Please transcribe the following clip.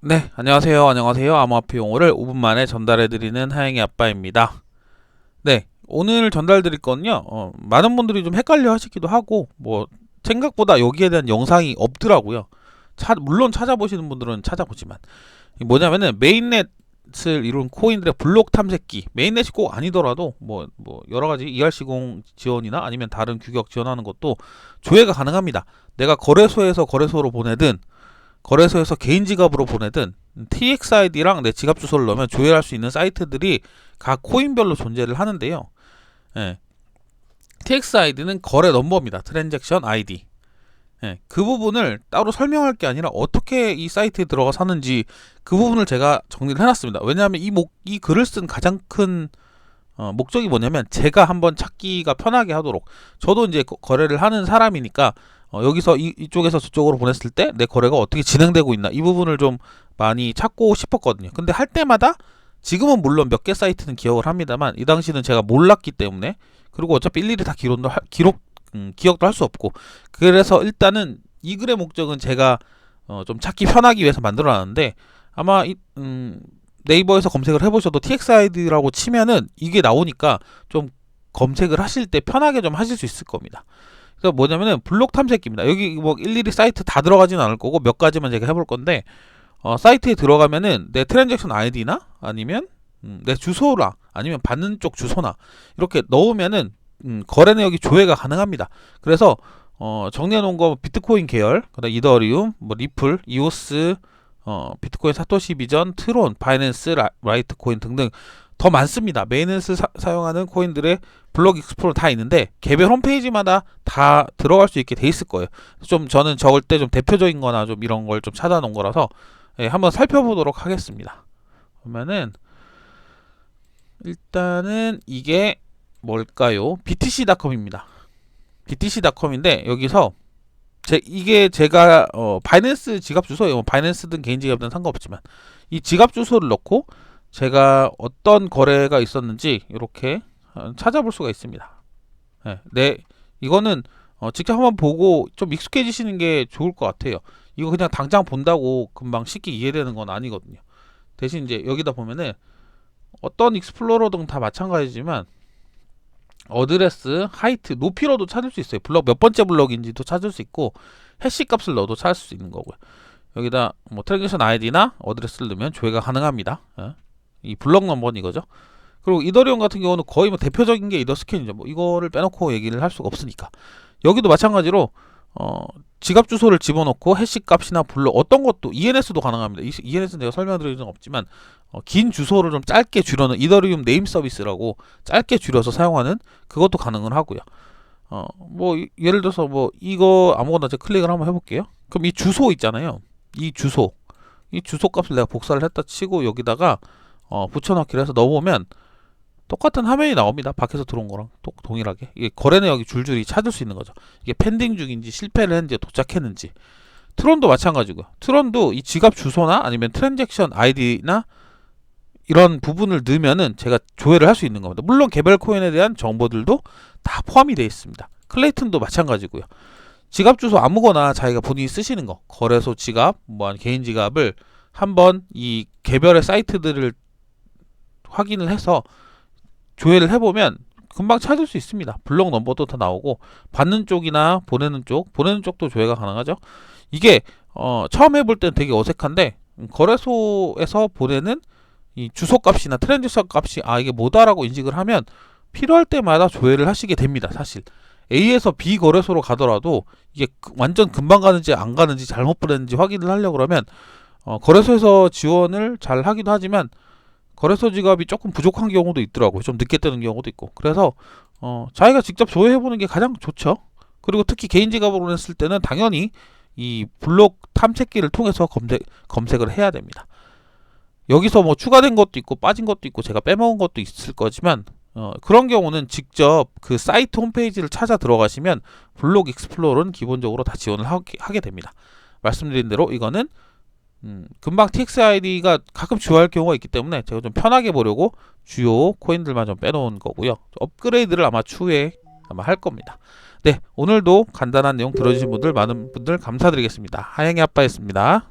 네, 안녕하세요. 안녕하세요. 암호화폐 용어를 5분 만에 전달해드리는 하영이 아빠입니다. 네, 오늘 전달드릴 건요. 많은 분들이 좀 헷갈려 하시기도 하고, 생각보다 여기에 대한 영상이 없더라고요. 물론 찾아보시는 분들은 찾아보지만. 이게 뭐냐면은, 메인넷을 이룬 코인들의 블록 탐색기. 메인넷이 꼭 아니더라도, 여러 가지 ERC0 지원이나 아니면 다른 규격 지원하는 것도 조회가 가능합니다. 내가 거래소에서 거래소로 보내든, 거래소에서 개인 지갑으로 보내든 TXID랑 내 지갑 주소를 넣으면 조회할 수 있는 사이트들이 각 코인별로 존재를 하는데요. 예, TXID는 거래 넘버입니다. 트랜잭션 아이디. 예, 그 부분을 따로 설명할 게 아니라 어떻게 이 사이트에 들어가 사는지 그 부분을 제가 정리를 해놨습니다. 왜냐하면 이 글을 쓴 가장 큰 목적이 뭐냐면 제가 한번 찾기가 편하게 하도록. 저도 이제 거래를 하는 사람이니까 여기서 이쪽에서 저쪽으로 보냈을 때 내 거래가 어떻게 진행되고 있나 이 부분을 좀 많이 찾고 싶었거든요. 근데 할 때마다 지금은 물론 몇 개 사이트는 기억을 합니다만 이 당시는 제가 몰랐기 때문에, 그리고 어차피 일일이 다 기억도 할 수 없고, 그래서 일단은 이 글의 목적은 제가 좀 찾기 편하기 위해서 만들어놨는데, 아마 네이버에서 검색을 해보셔도 TXID라고 치면은 이게 나오니까 좀 검색을 하실 때 편하게 좀 하실 수 있을 겁니다. 그래서 뭐냐면은 블록 탐색기입니다. 여기 뭐 일일이 사이트 다 들어가지는 않을 거고 몇 가지만 제가 해볼 건데, 사이트에 들어가면은 내 트랜잭션 아이디나 아니면 내 주소나 아니면 받는 쪽 주소나 이렇게 넣으면은 거래 내역이 조회가 가능합니다. 그래서 정리해 놓은 거 비트코인 계열, 그다음 이더리움, 리플, 이오스, 비트코인 사토시 비전, 트론, 바이낸스, 라이트코인 등등 더 많습니다. 메인넷을 사용하는 코인들의 블록 익스플로러 다 있는데 개별 홈페이지마다 다 들어갈 수 있게 돼 있을 거예요. 좀 저는 적을 때 좀 대표적인 거나 좀 이런 걸 좀 찾아 놓은 거라서 한번 살펴보도록 하겠습니다. 그러면은 일단은 이게 뭘까요? BTC.com입니다. BTC.com인데 여기서 이게 제가 바이낸스 지갑 주소예요. 바이낸스든 개인 지갑든 상관없지만 이 지갑 주소를 넣고 제가 어떤 거래가 있었는지 이렇게 찾아볼 수가 있습니다. 이거는 직접 한번 보고 좀 익숙해지시는 게 좋을 것 같아요. 이거 그냥 당장 본다고 금방 쉽게 이해되는 건 아니거든요. 대신 이제 여기다 보면은 어떤 익스플로러든 다 마찬가지지만 어드레스, 하이트, 높이로도 찾을 수 있어요. 블럭 몇 번째 블럭인지도 찾을 수 있고 해시 값을 넣어도 찾을 수 있는 거고요. 여기다 뭐 트랜잭션 아이디나 어드레스를 넣으면 조회가 가능합니다. 이 블럭 넘버는 이거죠. 그리고 이더리움 같은 경우는 거의 뭐 대표적인 게 이더스캔이죠. 뭐 이거를 빼놓고 얘기를 할 수가 없으니까. 여기도 마찬가지로 지갑 주소를 집어넣고 해시 값이나 블럭 어떤 것도 ENS도 가능합니다. ENS는 내가 설명드릴 적은 없지만 긴 주소를 좀 짧게 줄여는 이더리움 네임 서비스라고 짧게 줄여서 사용하는 그것도 가능을 하고요. 예를 들어서 이거 아무거나 제가 클릭을 한번 해볼게요. 그럼 이 주소 있잖아요. 이 주소 값을 내가 복사를 했다 치고 여기다가 붙여넣기를 해서 넣어보면 똑같은 화면이 나옵니다. 밖에서 들어온 거랑 동일하게. 이게 거래 내역이 줄줄이 찾을 수 있는 거죠. 이게 펜딩 중인지 실패를 했는지 도착했는지. 트론도 마찬가지고요. 트론도 이 지갑 주소나 아니면 트랜잭션 아이디나 이런 부분을 넣으면은 제가 조회를 할 수 있는 겁니다. 물론 개별 코인에 대한 정보들도 다 포함이 되어 있습니다. 클레이튼도 마찬가지고요. 지갑 주소 아무거나 자기가 본인이 쓰시는 거, 거래소 지갑, 개인 지갑을 한번 이 개별의 사이트들을 확인을 해서 조회를 해보면 금방 찾을 수 있습니다. 블록 넘버도 다 나오고 받는 쪽이나 보내는 쪽도 조회가 가능하죠. 이게 처음 해볼 때는 되게 어색한데 거래소에서 보내는 이 주소값이나 트랜잭션 값이 이게 뭐다라고 인식을 하면 필요할 때마다 조회를 하시게 됩니다. 사실 A에서 B 거래소로 가더라도 이게 완전 금방 가는지 안 가는지 잘못 보냈는지 확인을 하려고 그러면 거래소에서 지원을 잘 하기도 하지만 거래소 지갑이 조금 부족한 경우도 있더라고요. 좀 늦게 뜨는 경우도 있고. 그래서 자기가 직접 조회해보는 게 가장 좋죠. 그리고 특히 개인 지갑으로 냈을 때는 당연히 이 블록 탐색기를 통해서 검색을 해야 됩니다. 여기서 추가된 것도 있고 빠진 것도 있고 제가 빼먹은 것도 있을 거지만 그런 경우는 직접 그 사이트 홈페이지를 찾아 들어가시면 블록 익스플로러는 기본적으로 다 지원을 하게 됩니다. 말씀드린 대로 이거는 금방 TXID가 가끔 주요할 경우가 있기 때문에 제가 좀 편하게 보려고 주요 코인들만 좀 빼놓은 거고요. 업그레이드를 아마 추후에 할 겁니다. 네, 오늘도 간단한 내용 들어주신 분들 많은 분들 감사드리겠습니다. 하영이 아빠였습니다.